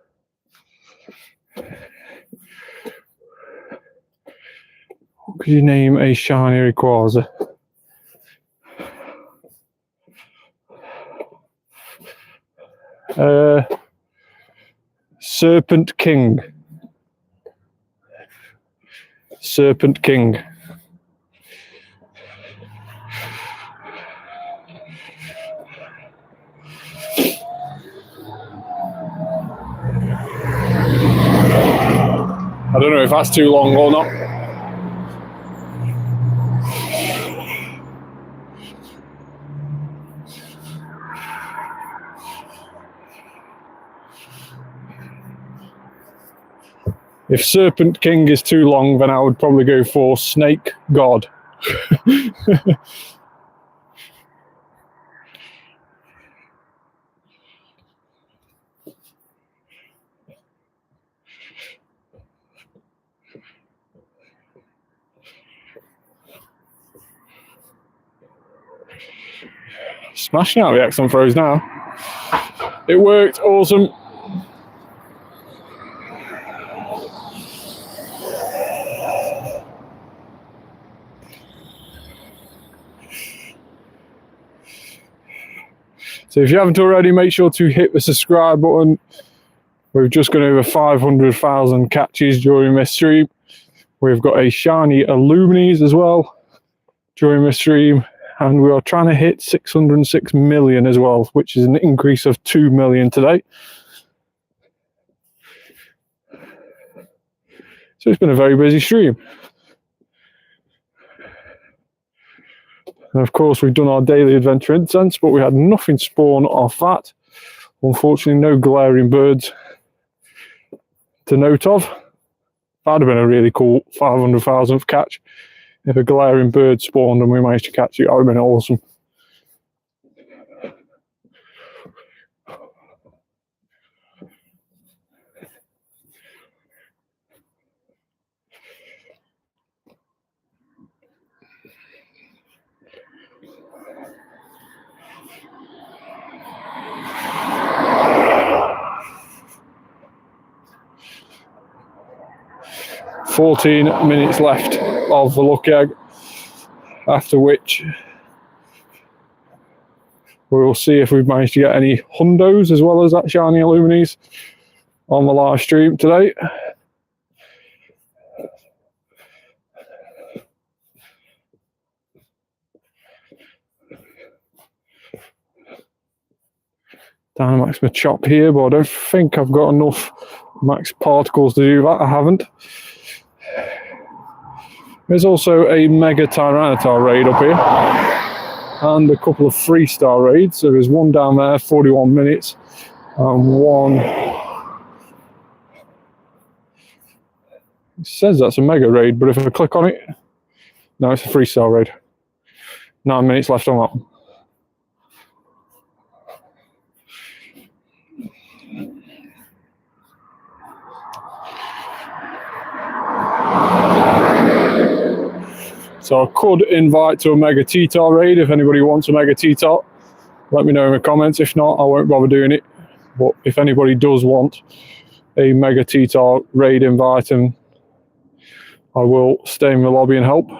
what could you name a shiny Rayquaza? Serpent King. Serpent King. I don't know if that's too long or not. If Serpent King is too long, then I would probably go for Snake God. Smashing out the X on throws now. It worked, awesome. So if you haven't already, make sure to hit the subscribe button. We've just gone over 500,000 catches during this stream. We've got a shiny Illuminis as well during the stream. And we are trying to hit 606 million as well, which is an increase of 2 million today. So it's been a very busy stream. And of course, we've done our Daily Adventure Incense, but we had nothing spawn off that. Unfortunately, no Galarian Birds to note of. That'd have been a really cool 500,000th catch. If a Galarian Bird spawned and we managed to catch it, that would have been awesome. "14 minutes left of the lucky egg, after which we will see if we've managed to get any hundos as well as that shiny Illuminis on the live stream today. Dynamax my chop here, but I don't think I've got enough max particles to do that. I haven't. There's also a Mega Tyranitar raid up here and a couple of 3-star raids. So there's one down there, 41 minutes, and one. It says that's a Mega raid, but if I click on it, no, it's a 3-star raid. 9 minutes left on that one. So I could invite to a Mega T-Tar raid if anybody wants a Mega T-Tar. Let me know in the comments. If not, I won't bother doing it. But if anybody does want a Mega T-Tar raid invite, and I will stay in the lobby and help.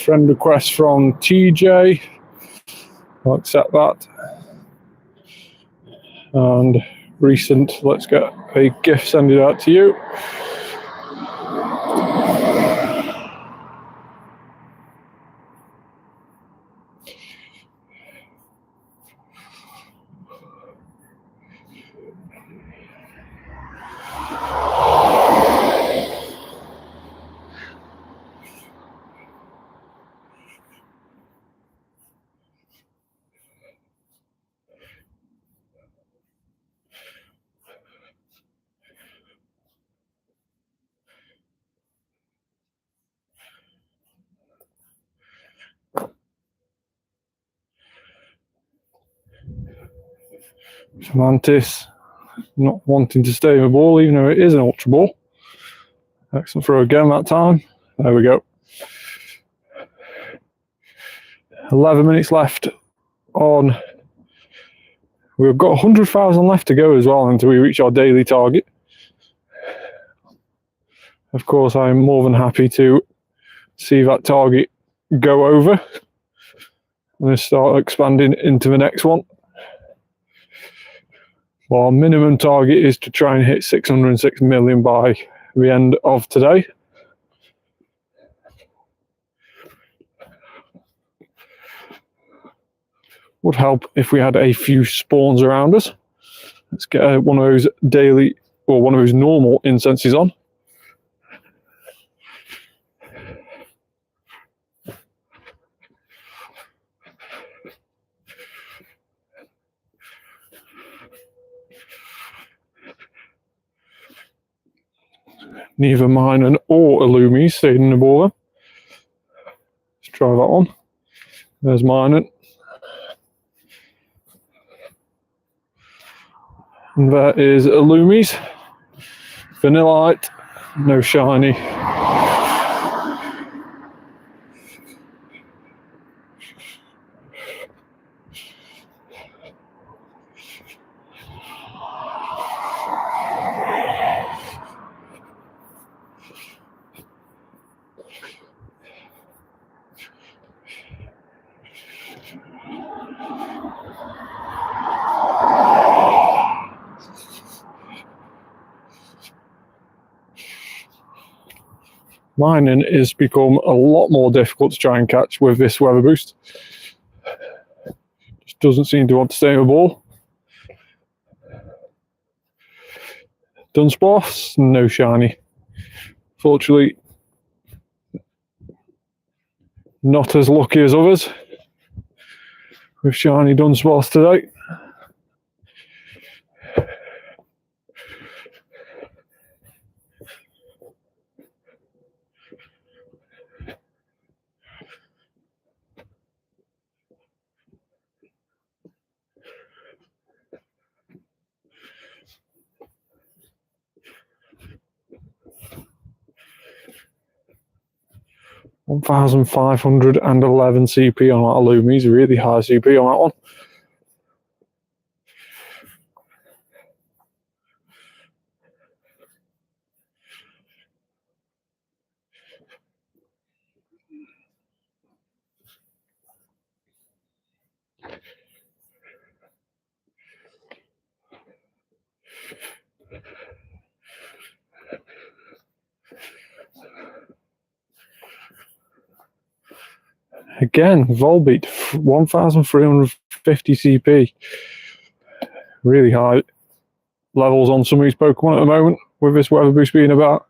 Friend request from TJ. I'll accept that. And recent, let's get a gift send it out to you. Mantis not wanting to stay in the ball, even though it is an ultra ball. Excellent throw again that time. There we go. 11 minutes left on. We've got 100,000 left to go as well until we reach our daily target. Of course, I'm more than happy to see that target go over. I'm going to start expanding into the next one. Well, our minimum target is to try and hit 606 million by the end of today. Would help if we had a few spawns around us. Let's get one of those daily, or one of those normal incenses on. Neither mine or Dhelmise stayed in the ball. Let's try that on. There's mine. And there is Dhelmise. Vanillite, no shiny. Mining has become a lot more difficult to try and catch with this weather boost. Just doesn't seem to want to stay in the ball. Dunsparce, no shiny. Fortunately, not as lucky as others with shiny Dunsparce today. $1,511 CP on that Dhelmise, really high CP on that one. Again, Volbeat, 1,350 CP. Really high levels on some of these Pokemon at the moment, with this weather boost being about.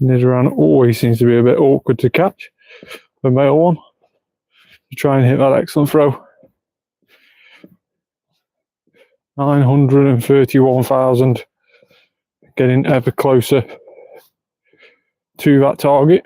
Nidoran always seems to be a bit awkward to catch, the male one. To try and hit that excellent throw. 931,000. Getting ever closer to that target.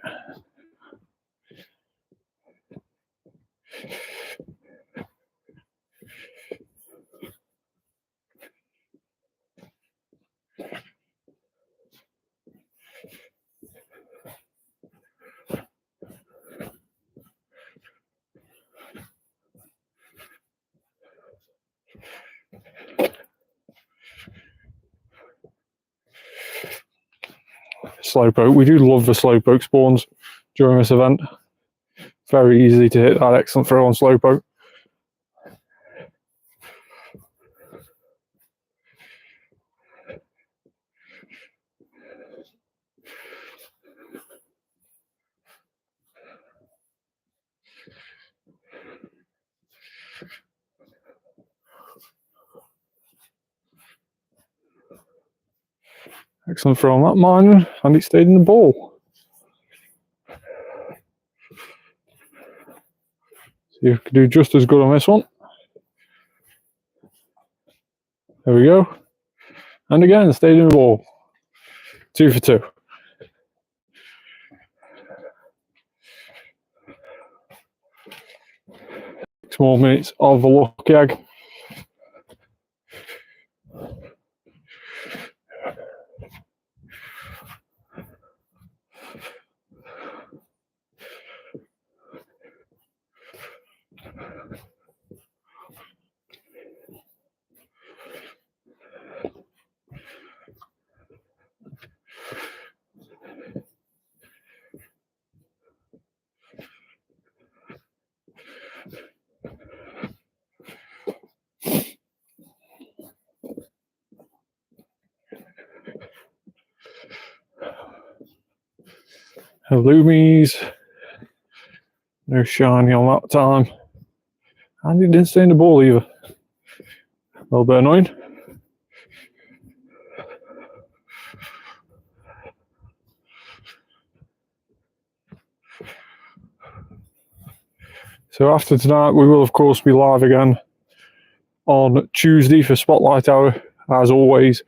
Slowpoke. We do love the Slowpoke spawns during this event. Very easy to hit that excellent throw on Slowpoke. Excellent throw on that mine, and it stayed in the ball. So you can do just as good on this one. There we go. And again, stayed in the ball. 2 for 2. Six more minutes of the lucky egg. Dhelmise. No shiny on that time. And he didn't stay in the ball either. A little bit annoying. So after tonight, we will of course be live again on Tuesday for Spotlight Hour, as always.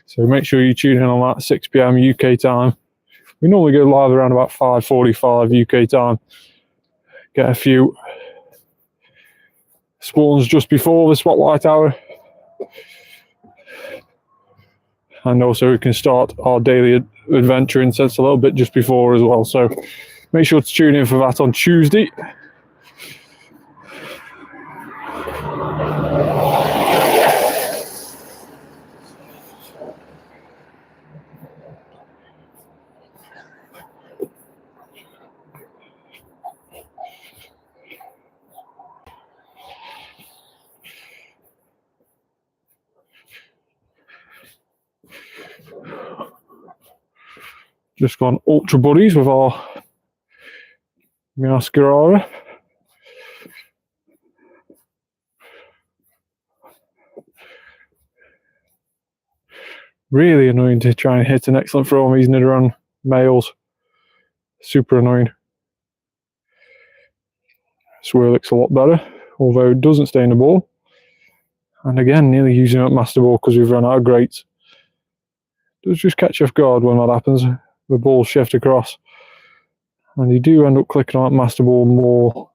So make sure you tune in on that 6 PM UK time. We normally go live around about 5:45 UK time. Get a few spawns just before the Spotlight Hour. And also we can start our Daily Adventure Incense a little bit just before as well. So make sure to tune in for that on Tuesday. Just gone ultra buddies with our Masquerada. Really annoying to try and hit an excellent throw on these Nidoran males. Super annoying. Swirlix a lot better, although it doesn't stay in the ball. And again, nearly using up Master Ball because we've run out of greats. Does just catch you off guard when that happens. The ball shift across. And you do end up clicking on that Master Ball more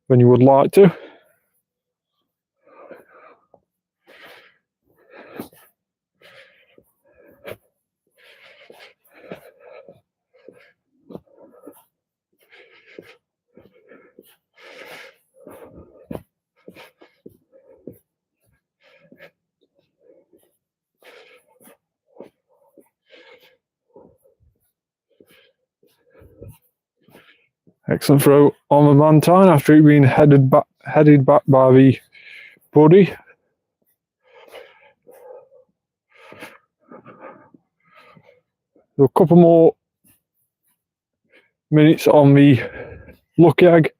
than you would like to. Excellent throw on the Mantine after it being headed back by the buddy. So a couple more minutes on the Lucky Egg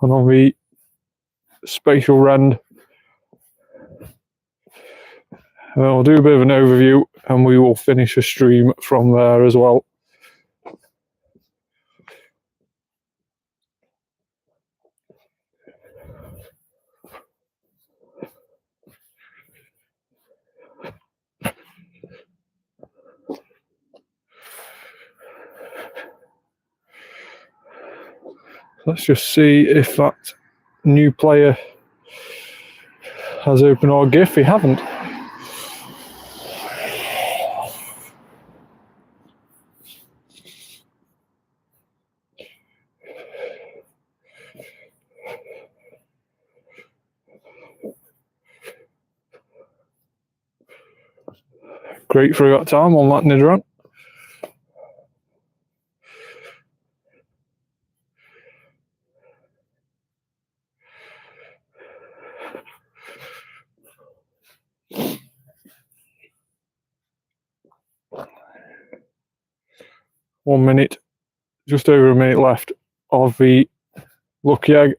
and on the Spatial Rend. And I'll do a bit of an overview and we will finish a stream from there as well. Let's just see if that new player has opened our GIF. He haven't. Great for that time on that Nidoran. One minute, just over a minute left of the lucky egg.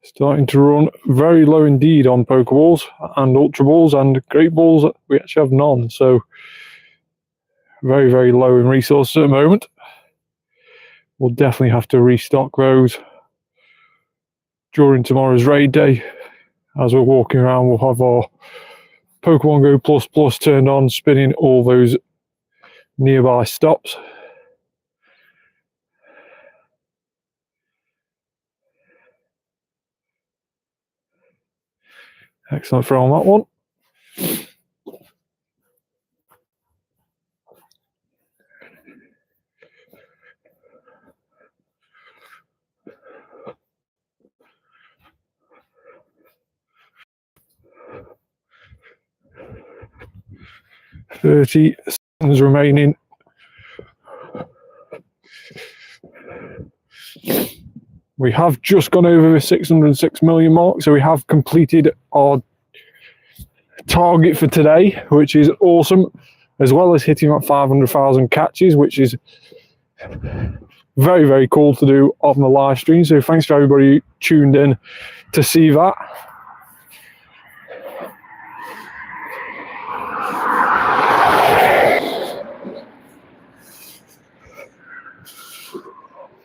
Starting to run very low indeed on Pokeballs and Ultra Balls and Great Balls. We actually have none, so very, very low in resources at the moment. We'll definitely have to restock those during tomorrow's raid day. As we're walking around, we'll have our Pokemon GO Plus turned on, spinning all those nearby stops. Excellent throw on that one. $30 seconds remaining. We have just gone over the 606 million mark, so we have completed our target for today, which is awesome, as well as hitting that 500,000 catches, which is very, very cool to do on the live stream. So thanks to everybody who tuned in to see that.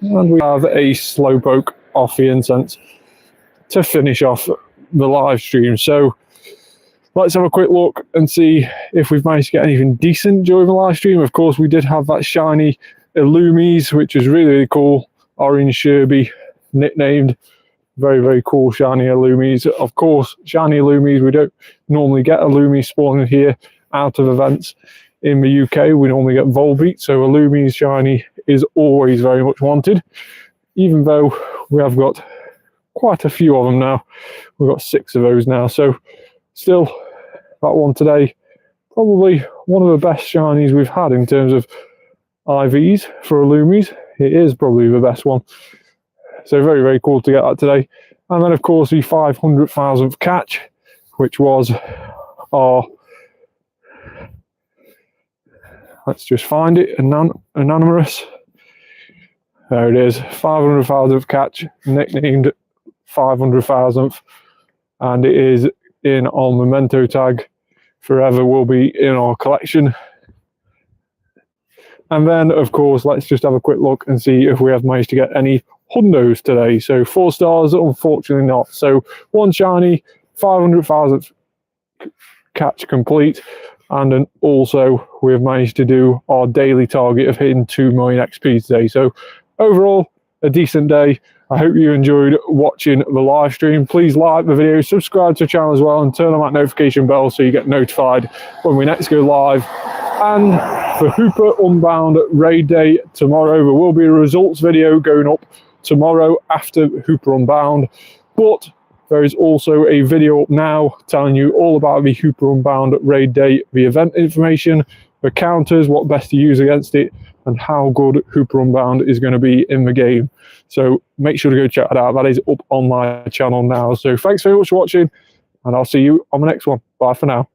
And we have a Slowpoke off the Incense to finish off the live stream. So let's have a quick look and see if we've managed to get anything decent during the live stream. Of course, we did have that shiny Dhelmise, which is really, really cool. Orange Sherby nicknamed. Very, very cool shiny Dhelmise. Of course, shiny Dhelmise, we don't normally get Dhelmise spawning here out of events. In the UK, we normally get Volbeat, so Dhelmise shiny is always very much wanted, even though we have got quite a few of them now. We've got 6 of those now, so still, that one today, probably one of the best shinies we've had in terms of IVs for Dhelmise. It is probably the best one. So very, very cool to get that today. And then, of course, the 500,000th catch, which was our... Let's just find it, anonymous. There it is, 500,000th catch, nicknamed 500,000th, and it is in our memento tag. Forever will be in our collection. And then, of course, let's just have a quick look and see if we have managed to get any hundos today. So 4 stars, unfortunately not. So 1 shiny, 500,000th catch complete. And then also we have managed to do our daily target of hitting 2 million XP today. So overall, a decent day. I hope you enjoyed watching the live stream. Please like the video, subscribe to the channel as well, and turn on that notification bell so you get notified when we next go live. And for Hooper Unbound Raid Day tomorrow, there will be a results video going up tomorrow after Hooper Unbound. But there is also a video up now telling you all about the Hooper Unbound Raid Day, the event information, the counters, what best to use against it, and how good Hooper Unbound is going to be in the game. So make sure to go check that out. That is up on my channel now. So thanks very much for watching, and I'll see you on the next one. Bye for now.